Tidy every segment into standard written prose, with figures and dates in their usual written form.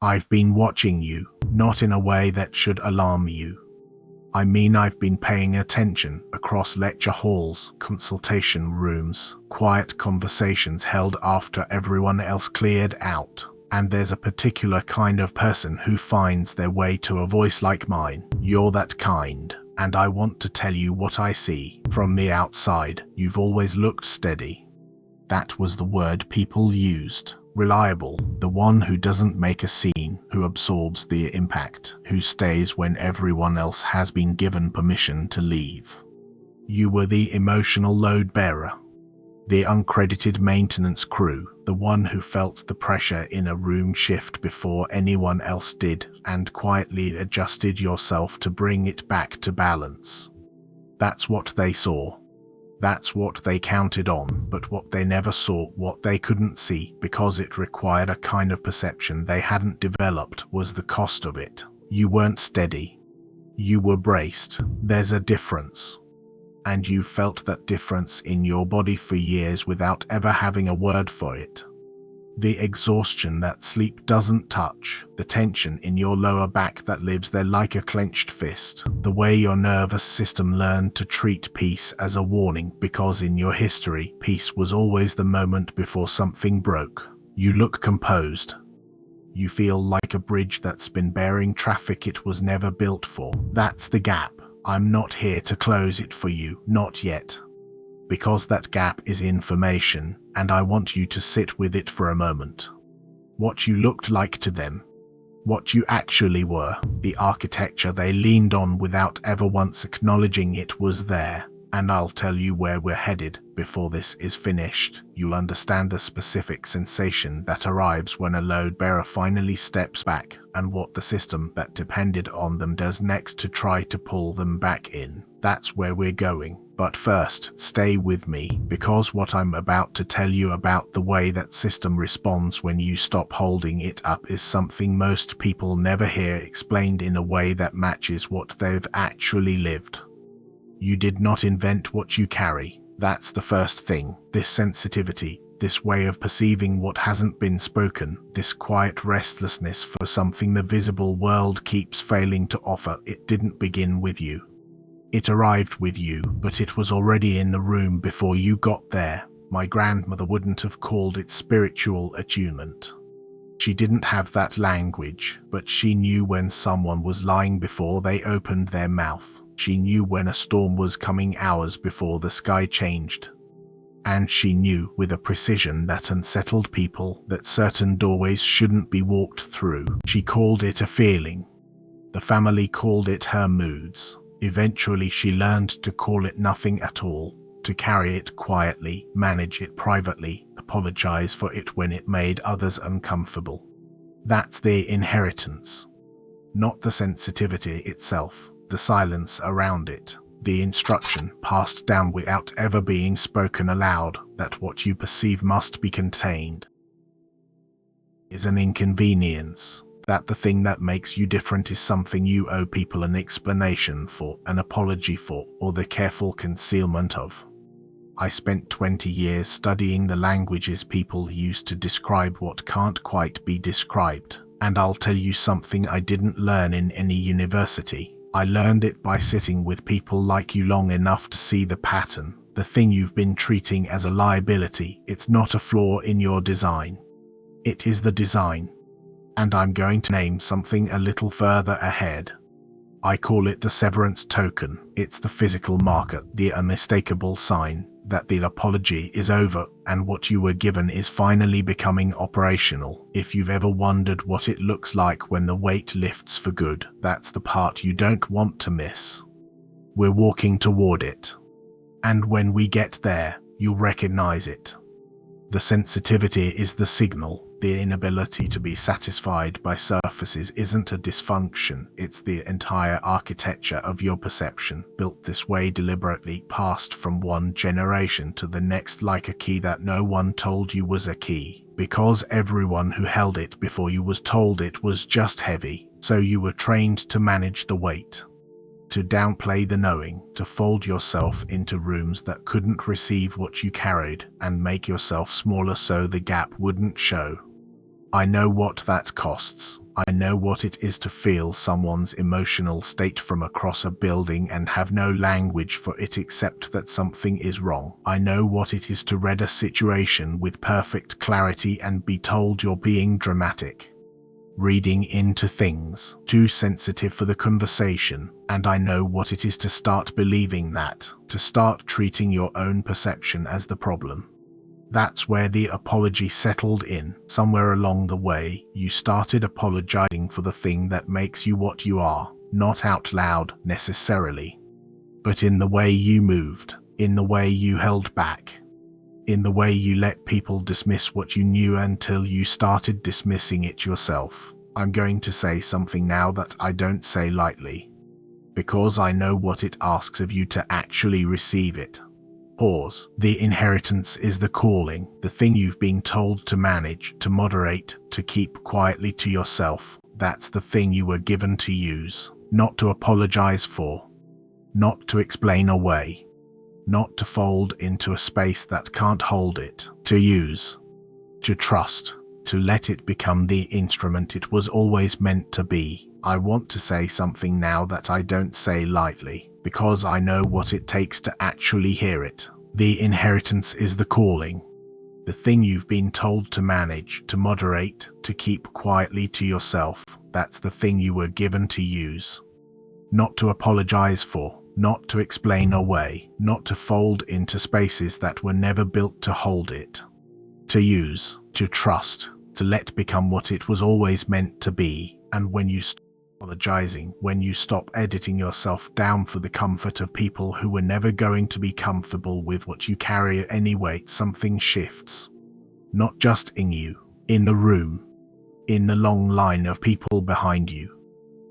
I've been watching you, not in a way that should alarm you. I mean, I've been paying attention across lecture halls, consultation rooms, quiet conversations held after everyone else cleared out. And there's a particular kind of person who finds their way to a voice like mine. You're that kind. And I want to tell you what I see. From the outside, you've always looked steady. That was the word people used. Reliable, the one who doesn't make a scene, who absorbs the impact, who stays when everyone else has been given permission to leave. You were the emotional load bearer. The uncredited maintenance crew, the one who felt the pressure in a room shift before anyone else did and quietly adjusted yourself to bring it back to balance. That's what they saw. That's what they counted on, but what they never saw, what they couldn't see, because it required a kind of perception they hadn't developed, was the cost of it. You weren't steady. You were braced. There's a difference. And you felt that difference in your body for years without ever having a word for it. The exhaustion that sleep doesn't touch, the tension in your lower back that lives there like a clenched fist, the way your nervous system learned to treat peace as a warning because in your history, peace was always the moment before something broke. You look composed. You feel like a bridge that's been bearing traffic it was never built for. That's the gap. I'm not here to close it for you, not yet. Because that gap is information, and I want you to sit with it for a moment. What you looked like to them. What you actually were. The architecture they leaned on without ever once acknowledging it was there. And I'll tell you where we're headed before this is finished. You'll understand the specific sensation that arrives when a load bearer finally steps back and what the system that depended on them does next to try to pull them back in. That's where we're going. But first, stay with me, because what I'm about to tell you about the way that system responds when you stop holding it up is something most people never hear explained in a way that matches what they've actually lived. You did not invent what you carry. That's the first thing. This sensitivity, this way of perceiving what hasn't been spoken, this quiet restlessness for something the visible world keeps failing to offer, it didn't begin with you. It arrived with you, but it was already in the room before you got there. My grandmother wouldn't have called it spiritual attunement. She didn't have that language, but she knew when someone was lying before they opened their mouth. She knew when a storm was coming hours before the sky changed. And she knew with a precision that unsettled people that certain doorways shouldn't be walked through. She called it a feeling. The family called it her moods. Eventually she learned to call it nothing at all, to carry it quietly, manage it privately, apologize for it when it made others uncomfortable. That's the inheritance. Not the sensitivity itself, the silence around it, the instruction passed down without ever being spoken aloud that what you perceive must be contained is an inconvenience. That the thing that makes you different is something you owe people an explanation for, an apology for, or the careful concealment of. I spent 20 years studying the languages people use to describe what can't quite be described, and I'll tell you something I didn't learn in any university. I learned it by sitting with people like you long enough to see the pattern, the thing you've been treating as a liability. It's not a flaw in your design. It is the design. And I'm going to name something a little further ahead. I call it the Severance Token. It's the physical marker, the unmistakable sign that the apology is over and what you were given is finally becoming operational. If you've ever wondered what it looks like when the weight lifts for good, that's the part you don't want to miss. We're walking toward it. And when we get there, you'll recognize it. The sensitivity is the signal. The inability to be satisfied by surfaces isn't a dysfunction, it's the entire architecture of your perception, built this way deliberately, passed from one generation to the next like a key that no one told you was a key, because everyone who held it before you was told it was just heavy, so you were trained to manage the weight. To downplay the knowing, to fold yourself into rooms that couldn't receive what you carried, and make yourself smaller so the gap wouldn't show. I know what that costs. I know what it is to feel someone's emotional state from across a building and have no language for it except that something is wrong. I know what it is to read a situation with perfect clarity and be told you're being dramatic, reading into things, too sensitive for the conversation, and I know what it is to start believing that, to start treating your own perception as the problem. That's where the apology settled in. Somewhere along the way, you started apologizing for the thing that makes you what you are, not out loud necessarily, but in the way you moved, in the way you held back, in the way you let people dismiss what you knew until you started dismissing it yourself. I'm going to say something now that I don't say lightly, because I know what it asks of you to actually receive it. Pause. The inheritance is the calling, the thing you've been told to manage, to moderate, to keep quietly to yourself. That's the thing you were given to use, not to apologize for, not to explain away, not to fold into a space that can't hold it, to use, to trust, to let it become the instrument it was always meant to be. I want to say something now that I don't say lightly, because I know what it takes to actually hear it. The inheritance is the calling, the thing you've been told to manage, to moderate, to keep quietly to yourself. That's the thing you were given to use, not to apologize for, not to explain away, not to fold into spaces that were never built to hold it. To use, to trust, to let become what it was always meant to be. And when you stop apologizing, when you stop editing yourself down for the comfort of people who were never going to be comfortable with what you carry anyway, something shifts. Not just in you, in the room, in the long line of people behind you.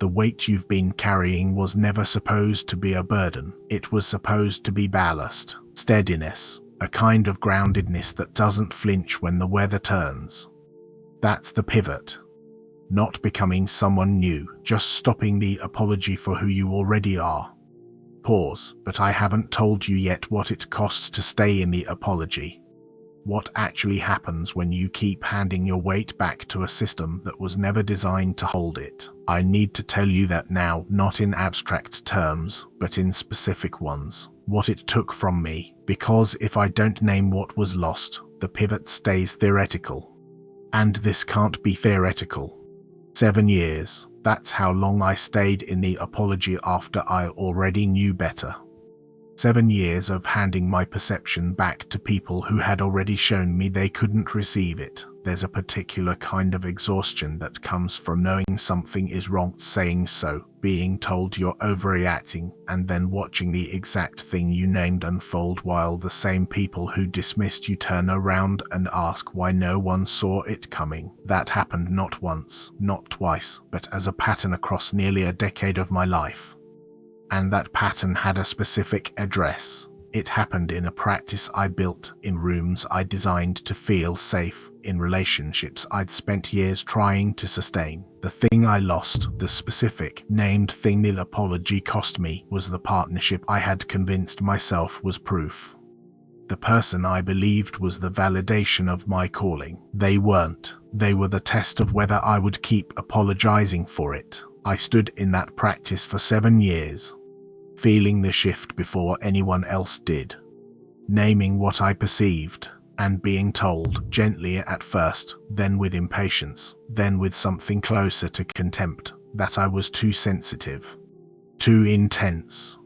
The weight you've been carrying was never supposed to be a burden. It was supposed to be ballast, steadiness, a kind of groundedness that doesn't flinch when the weather turns. That's the pivot. Not becoming someone new, just stopping the apology for who you already are. Pause. But I haven't told you yet what it costs to stay in the apology. What actually happens when you keep handing your weight back to a system that was never designed to hold it. I need to tell you that now, not in abstract terms, but in specific ones. What it took from me, because if I don't name what was lost, the pivot stays theoretical. And this can't be theoretical. 7 years, that's how long I stayed in the apology after I already knew better. 7 years of handing my perception back to people who had already shown me they couldn't receive it. There's a particular kind of exhaustion that comes from knowing something is wrong, saying so, being told you're overreacting, and then watching the exact thing you named unfold while the same people who dismissed you turn around and ask why no one saw it coming. That happened not once, not twice, but as a pattern across nearly a decade of my life. And that pattern had a specific address. It happened in a practice I built, in rooms I designed to feel safe, in relationships I'd spent years trying to sustain. The thing I lost, the specific, named thing the apology cost me, was the partnership I had convinced myself was proof. The person I believed was the validation of my calling. They weren't. They were the test of whether I would keep apologizing for it. I stood in that practice for 7 years. Feeling the shift before anyone else did, naming what I perceived, and being told, gently at first, then with impatience, then with something closer to contempt, that I was too sensitive, too intense,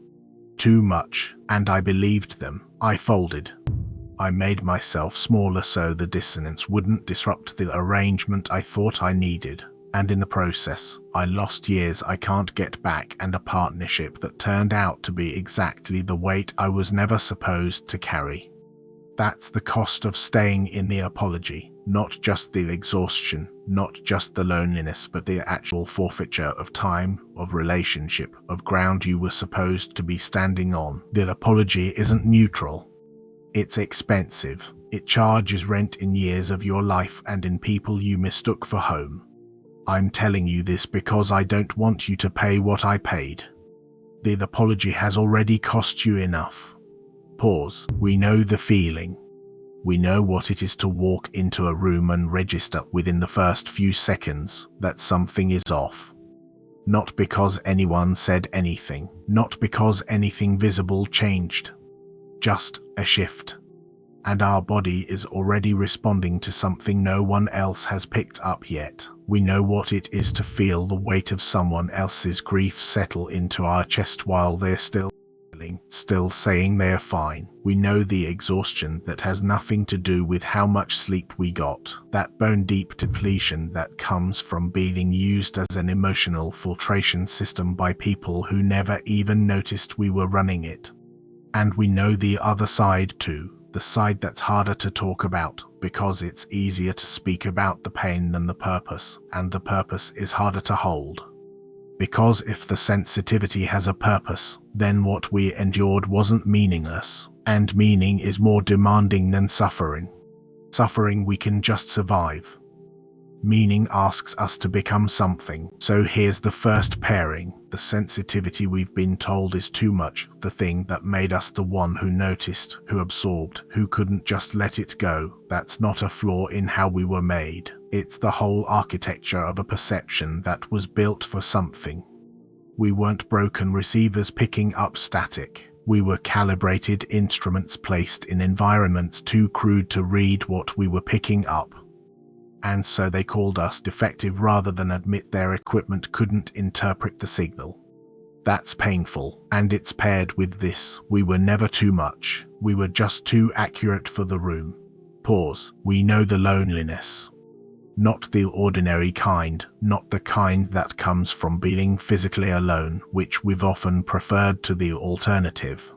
too much, and I believed them. I folded. I made myself smaller so the dissonance wouldn't disrupt the arrangement I thought I needed. And in the process, I lost years I can't get back and a partnership that turned out to be exactly the weight I was never supposed to carry. That's the cost of staying in the apology, not just the exhaustion, not just the loneliness, but the actual forfeiture of time, of relationship, of ground you were supposed to be standing on. The apology isn't neutral. It's expensive. It charges rent in years of your life and in people you mistook for home. I'm telling you this because I don't want you to pay what I paid. The apology has already cost you enough. Pause. We know the feeling. We know what it is to walk into a room and register within the first few seconds that something is off. Not because anyone said anything, not because anything visible changed. Just a shift. And our body is already responding to something no one else has picked up yet. We know what it is to feel the weight of someone else's grief settle into our chest while they're still saying they're fine. We know the exhaustion that has nothing to do with how much sleep we got, that bone-deep depletion that comes from being used as an emotional filtration system by people who never even noticed we were running it. And we know the other side too. The side that's harder to talk about, because it's easier to speak about the pain than the purpose, and the purpose is harder to hold. Because if the sensitivity has a purpose, then what we endured wasn't meaningless, and meaning is more demanding than suffering. Suffering we can just survive. Meaning asks us to become something. So here's the first pairing. The sensitivity we've been told is too much, the thing that made us the one who noticed, who absorbed, who couldn't just let it go. That's not a flaw in how we were made. It's the whole architecture of a perception that was built for something. We weren't broken receivers picking up static. We were calibrated instruments placed in environments too crude to read what we were picking up. And so they called us defective rather than admit their equipment couldn't interpret the signal. That's painful, and it's paired with this: we were never too much, we were just too accurate for the room. Pause. We know the loneliness. Not the ordinary kind, not the kind that comes from being physically alone, which we've often preferred to the alternative.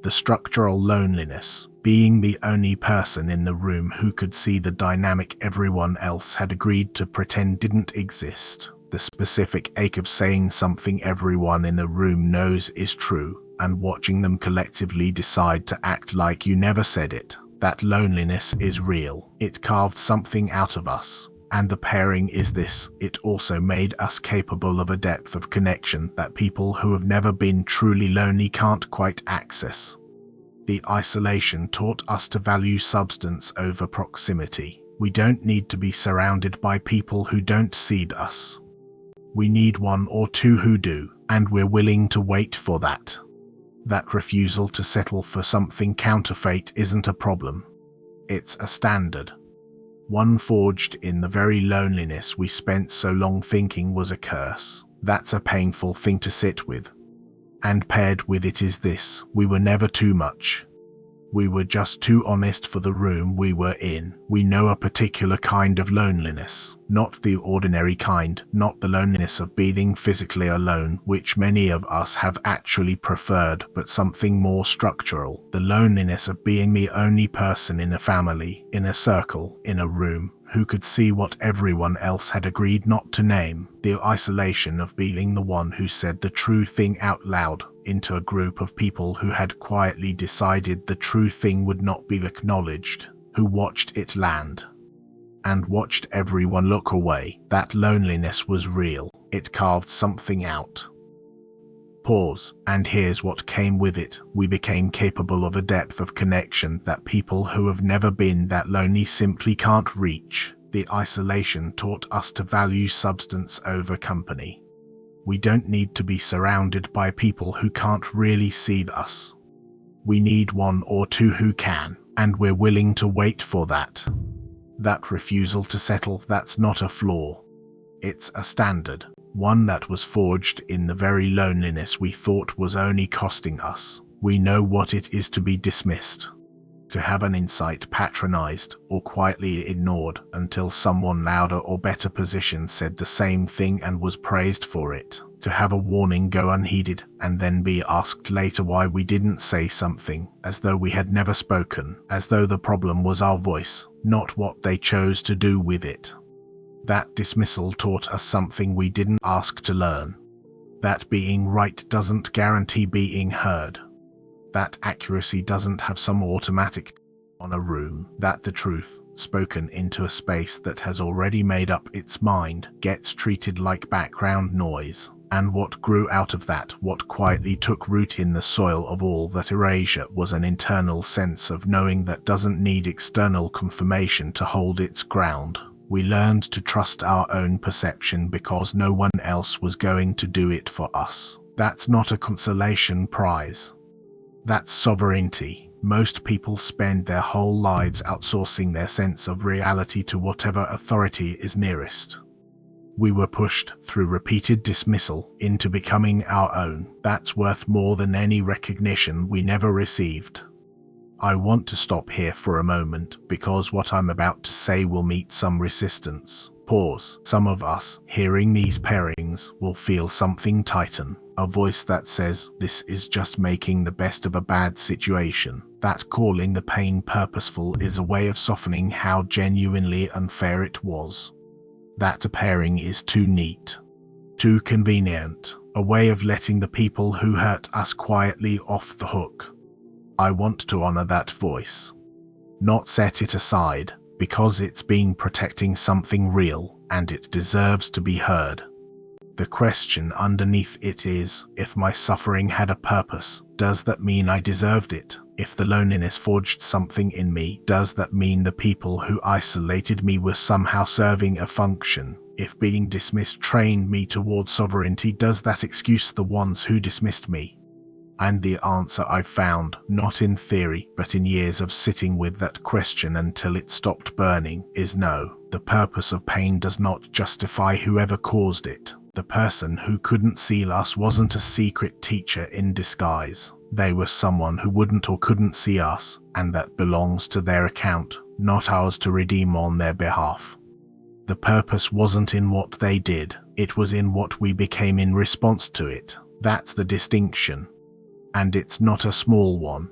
The structural loneliness, being the only person in the room who could see the dynamic everyone else had agreed to pretend didn't exist. The specific ache of saying something everyone in the room knows is true, and watching them collectively decide to act like you never said it. That loneliness is real. It carved something out of us. And the pairing is this: it also made us capable of a depth of connection that people who have never been truly lonely can't quite access. The isolation taught us to value substance over proximity. We don't need to be surrounded by people who don't see us. We need one or two who do, and we're willing to wait for that. That refusal to settle for something counterfeit isn't a problem. It's a standard. One forged in the very loneliness we spent so long thinking was a curse. That's a painful thing to sit with. And paired with it is this: we were never too much. We were just too honest for the room we were in. We know a particular kind of loneliness, not the ordinary kind, not the loneliness of being physically alone, which many of us have actually preferred, but something more structural. The loneliness of being the only person in a family, in a circle, in a room, who could see what everyone else had agreed not to name. The isolation of being the one who said the true thing out loud, into a group of people who had quietly decided the true thing would not be acknowledged, who watched it land and watched everyone look away. That loneliness was real. It carved something out. Pause. And here's what came with it: we became capable of a depth of connection that people who have never been that lonely simply can't reach. The isolation taught us to value substance over company. We don't need to be surrounded by people who can't really see us. We need one or two who can, and we're willing to wait for that. That refusal to settle, that's not a flaw. It's a standard, one that was forged in the very loneliness we thought was only costing us. We know what it is to be dismissed, to have an insight patronized or quietly ignored until someone louder or better positioned said the same thing and was praised for it, to have a warning go unheeded and then be asked later why we didn't say something, as though we had never spoken, as though the problem was our voice, not what they chose to do with it. That dismissal taught us something we didn't ask to learn: that being right doesn't guarantee being heard. That accuracy doesn't have some automatic on a room. That the truth, spoken into a space that has already made up its mind, gets treated like background noise. And what grew out of that, what quietly took root in the soil of all that erasure, was an internal sense of knowing that doesn't need external confirmation to hold its ground. We learned to trust our own perception because no one else was going to do it for us. That's not a consolation prize. That's sovereignty. Most people spend their whole lives outsourcing their sense of reality to whatever authority is nearest. We were pushed, through repeated dismissal, into becoming our own. That's worth more than any recognition we never received. I want to stop here for a moment, because what I'm about to say will meet some resistance. Pause. Some of us, hearing these pairings, will feel something tighten. A voice that says, this is just making the best of a bad situation. That calling the pain purposeful is a way of softening how genuinely unfair it was. That a pairing is too neat, too convenient, a way of letting the people who hurt us quietly off the hook. I want to honor that voice, not set it aside, because it's been protecting something real, and it deserves to be heard. The question underneath it is, if my suffering had a purpose, does that mean I deserved it? If the loneliness forged something in me, does that mean the people who isolated me were somehow serving a function? If being dismissed trained me toward sovereignty, does that excuse the ones who dismissed me? And the answer I found, not in theory, but in years of sitting with that question until it stopped burning, is no. The purpose of pain does not justify whoever caused it. The person who couldn't see us wasn't a secret teacher in disguise. They were someone who wouldn't or couldn't see us, and that belongs to their account, not ours to redeem on their behalf. The purpose wasn't in what they did, it was in what we became in response to it. That's the distinction. And it's not a small one.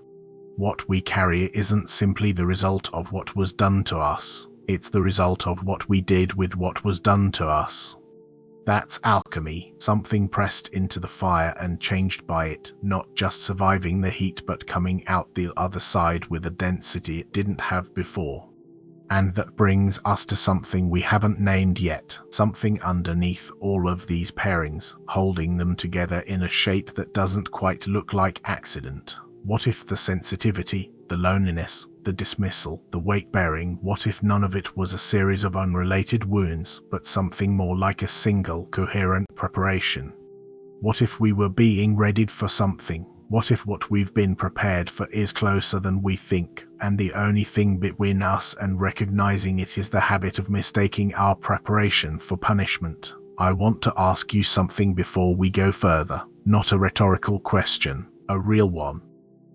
What we carry isn't simply the result of what was done to us, it's the result of what we did with what was done to us. That's alchemy, something pressed into the fire and changed by it, not just surviving the heat but coming out the other side with a density it didn't have before. And that brings us to something we haven't named yet, something underneath all of these pairings, holding them together in a shape that doesn't quite look like accident. What if the sensitivity, the loneliness, the dismissal, the weight-bearing, what if none of it was a series of unrelated wounds, but something more like a single, coherent preparation? What if we were being readied for something? What if what we've been prepared for is closer than we think, and the only thing between us and recognizing it is the habit of mistaking our preparation for punishment? I want to ask you something before we go further, not a rhetorical question, a real one.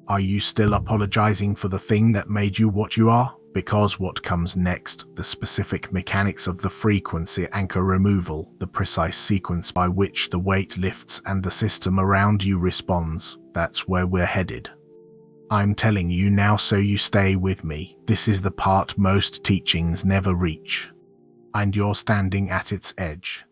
Are you still apologizing for the thing that made you what you are? Because what comes next, the specific mechanics of the frequency anchor removal, the precise sequence by which the weight lifts and the system around you responds, that's where we're headed. I'm telling you now so you stay with me. This is the part most teachings never reach. And you're standing at its edge.